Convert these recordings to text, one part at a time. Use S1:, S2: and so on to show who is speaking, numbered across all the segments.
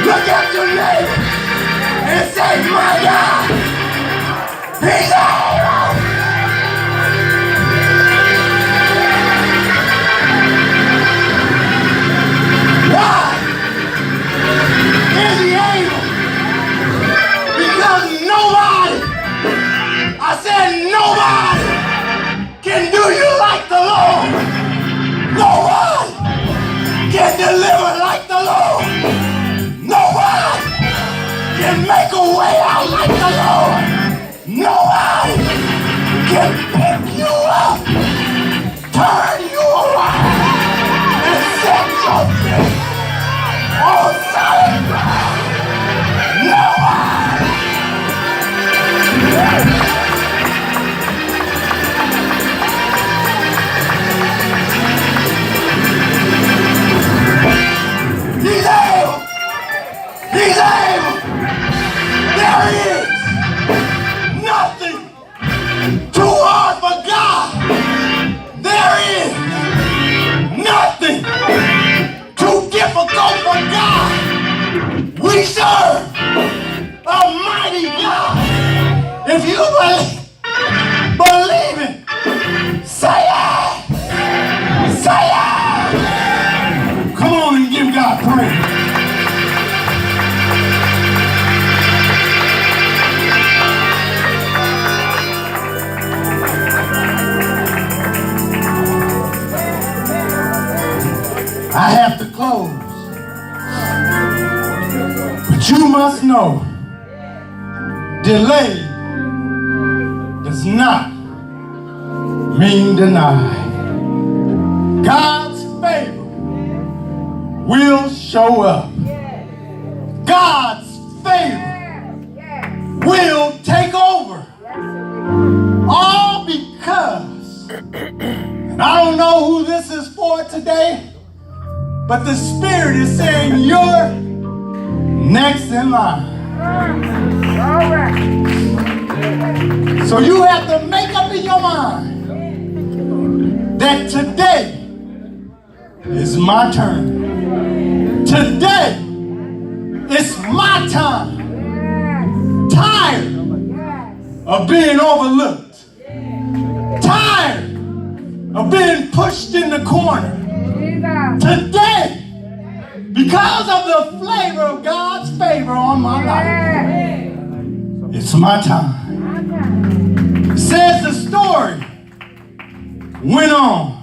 S1: Look at your neighbor and say, my God, He's able. Why is He able? Because nobody, I said nobody, can do you like the Lord. Nobody can deliver like the Lord. Nobody can make a way out like the Lord. Nobody can pick you up, turn you around, and set your feet on solid ground. Nobody. He's able. He's able. There He is. Nothing too hard for God. There is nothing too difficult for God. We serve a mighty God. If you believe it, say it. Say it. Come on and give God praise. I have to close, but you must know, delay does not mean denied. God's favor will show up. God's favor will take over. All because, and I don't know who this is for today, but the Spirit is saying you're next in line. So you have to make up in your mind that today is my turn. Today is my time. Tired of being overlooked. Tired of being pushed in the corner. Today, because of the flavor of God's favor on my life, it's my time. It says the story went on.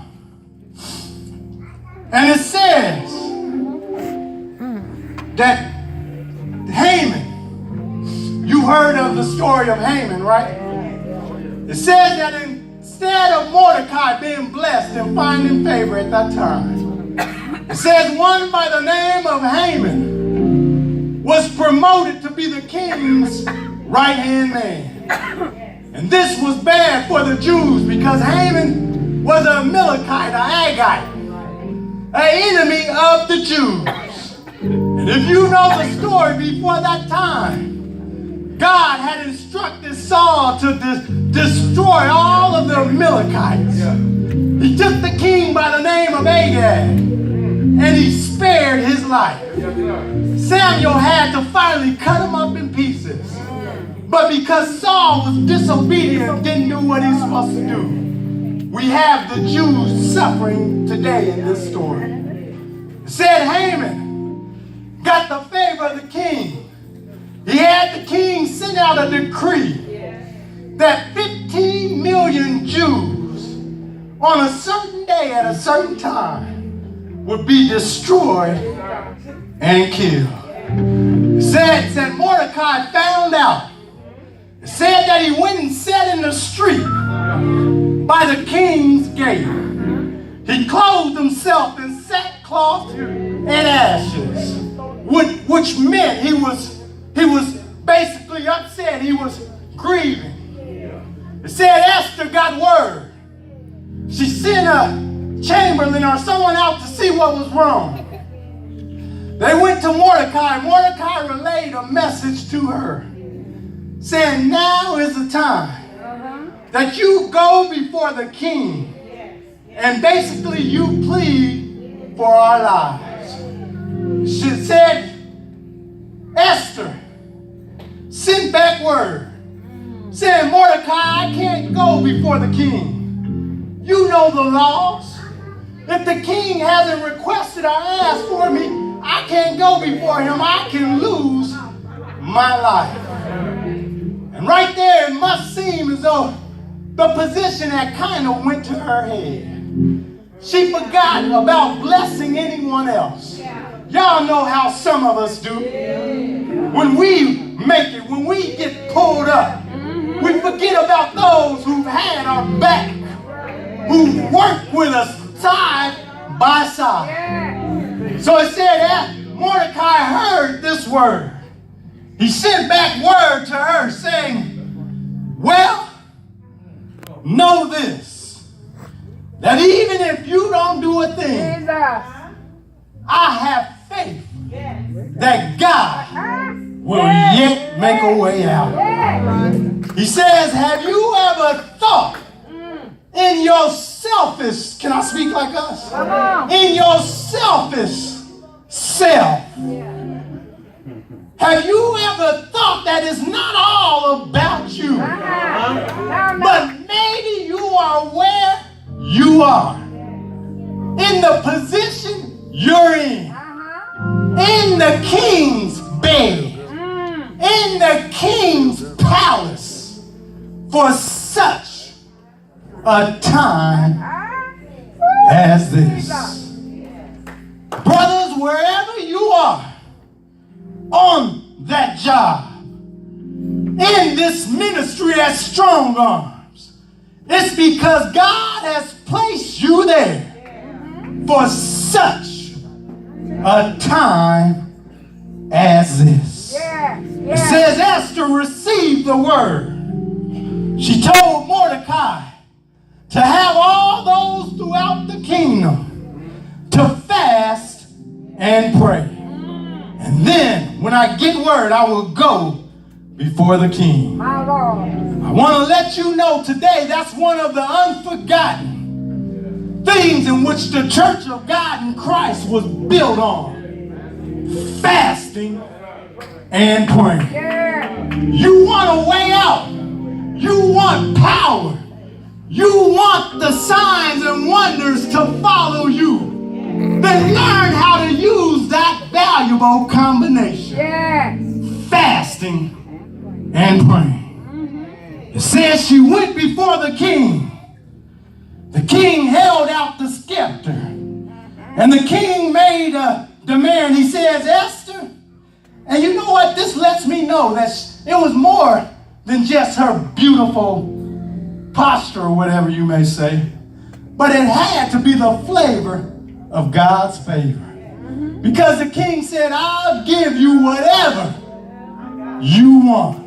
S1: And it says that Haman, you heard of the story of Haman, right? It says that instead of Mordecai being blessed and finding favor at that time, it says one by the name of Haman was promoted to be the king's right-hand man. And this was bad for the Jews because Haman was a Amalekite, an Agagite, an enemy of the Jews. And if you know the story, before that time, God had instructed Saul to destroy all of the Amalekites. He took the king by the name of Agag, and he spared his life. Samuel had to finally cut him up in pieces. But because Saul was disobedient, didn't do what he was supposed to do, we have the Jews suffering today in this story. It said Haman got the favor of the king. He had the king send out a decree that 15 million Jews on a certain day at a certain time would be destroyed and killed. It said Mordecai found out. It said that he went and sat in the street by the king's gate. He clothed himself in sackcloth and ashes, which meant he was basically upset. He was grieving. It said Esther got word. She sent a chamberlain or someone out to see what was wrong. They went to Mordecai. Mordecai relayed a message to her, saying now is the time that you go before the king and basically you plead for our lives. She said Esther sent back word saying, Mordecai, I can't go before the king. You know the laws. If the king hasn't requested or asked for me, I can't go before him. I can lose my life. And right there, it must seem as though the position that kind of went to her head. She forgot about blessing anyone else. Y'all know how some of us do. When we make it, when we get pulled up, we forget about those who've had our back, who've worked with us side by side. So it said that Mordecai heard this word. He sent back word to her saying, well, know this, that even if you don't do a thing, I have faith that God will yet make a way out. He says, have you ever thought in your selfish, can I speak like us? In your selfish self. Have you ever thought that it's not all about you? But maybe you are where you are. In the position you're in the king's bed, in the king's palace, for such a time as this. Brothers, wherever you are, on that job, in this ministry at Strong Arms, it's because God has placed you there for such a time as this. It says Esther received the word. She told Mordecai to have all those throughout the kingdom to fast and pray. And then when I get word, I will go before the king. I want to let you know today that's one of the unforgotten things in which the Church of God in Christ was built on. Fasting and praying. You want a way out. You want power. You want the signs and wonders to follow you. Then learn how to use that valuable combination. Fasting and praying. It says she went before the king. The king held out the scepter. And the king made a demand. He says, Esther, and you know what? This lets me know that it was more than just her beautiful posture or whatever you may say. But it had to be the flavor of God's favor. Because the king said, I'll give you whatever you want.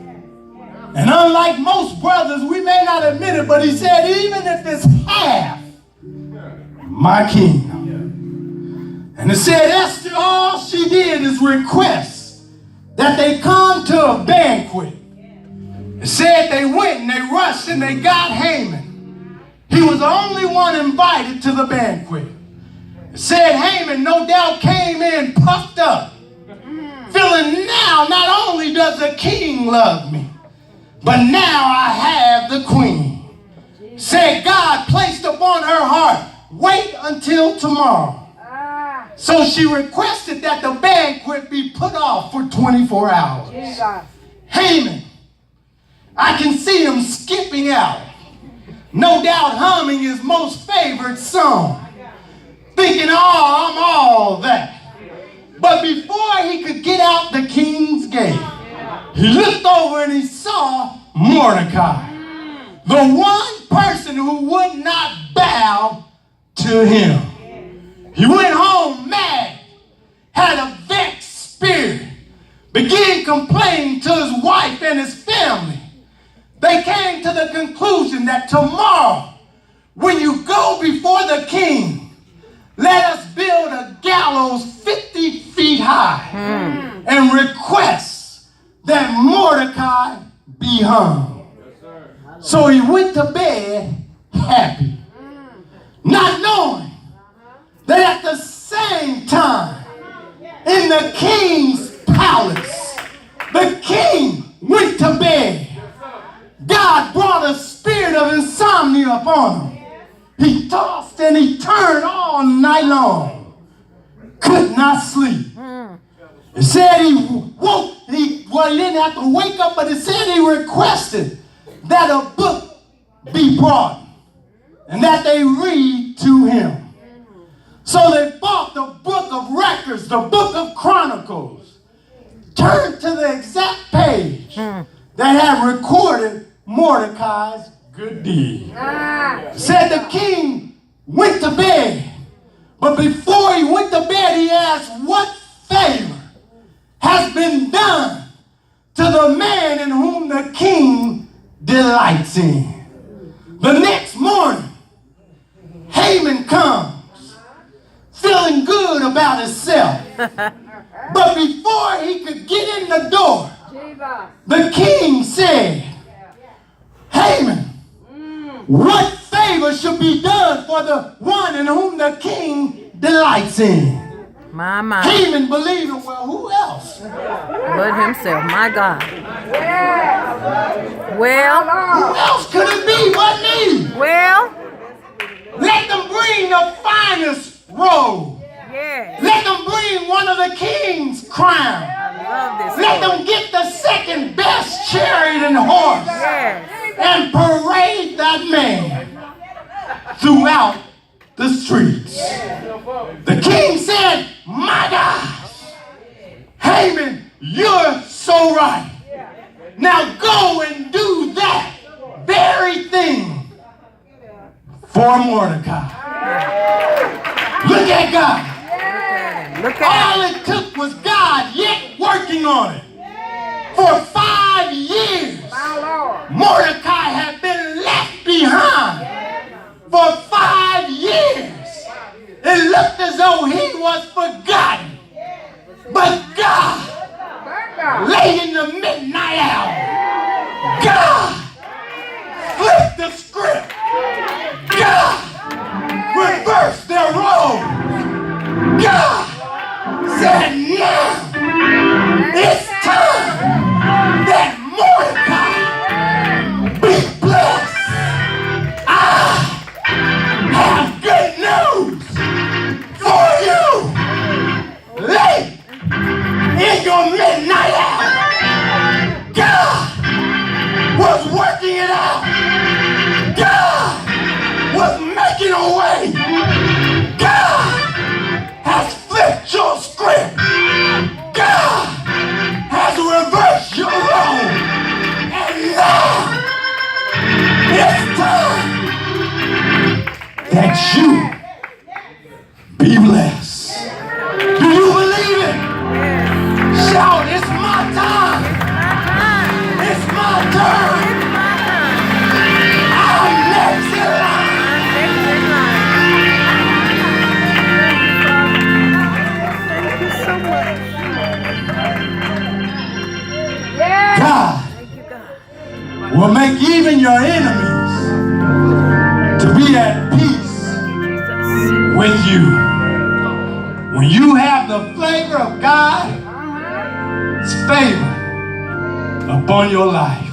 S1: And unlike most brothers, we may not admit it, but he said, even if it's half my kingdom. And it said, Esther, all she did is request that they come to a banquet. It said they went and they rushed and they got Haman. He was the only one invited to the banquet. It said Haman no doubt came in puffed up, feeling now not only does the king love me, but now I have the queen. Said God placed upon her heart, wait until tomorrow. So she requested that the banquet be put off for 24 hours. Haman, I can see him skipping out, no doubt humming his most favorite song, thinking, oh, I'm all that. But before he could get out the king's gate, he looked over and he saw Mordecai, the one person who would not bow to him. He went home mad, had a vexed spirit, began complaining to his wife and his family. They came to the conclusion that tomorrow, when you go before the king, let us build a gallows 50 feet high and request that Mordecai be hung. So he went to bed happy, not knowing that at the same time, in the king's palace, all night long, could not sleep. It said he didn't have to wake up, but it said he requested that a book be brought and that they read to him. So they bought the book of records, the book of Chronicles, turned to the exact page that had recorded Mordecai's good deed. Said the king went to bed, but before he went to bed, he asked, what favor has been done to the man in whom the king delights in? The next morning, Haman comes, feeling good about himself. But before he could get in the door, the king said, Haman, what favor should be done for the one in whom the king delights in?
S2: My.
S1: Haman believing, well, who else?
S2: But himself, my God. Well,
S1: who else could it be but me?
S2: Well,
S1: let them bring the finest robe.
S2: Yes.
S1: Let them bring one of the king's crown. Let them get the second best chariot and horse.
S2: Yes.
S1: And parade that man throughout the streets. The king said, my gosh, Haman, you're so right. Now go and do that very thing for Mordecai. Look at God. All it took was God yet working on it. For 5 years, Mordecai had been left behind. For 5 years, it looked as though he was forgotten. But God, late in the midnight hour, God flipped the script. God reversed their role. God said, now it's time that Mordecai be blessed. I have good news for you. Late in your midnight hour, God was working it out. God was making a way. God has flipped your script. God has reversed your role. And now it's time that you be blessed. Do you believe it? Shout, it's my time. It's my turn. I'm next in line. God will make even your enemies to be at peace with you. When you have the flavor of God's favor upon your life.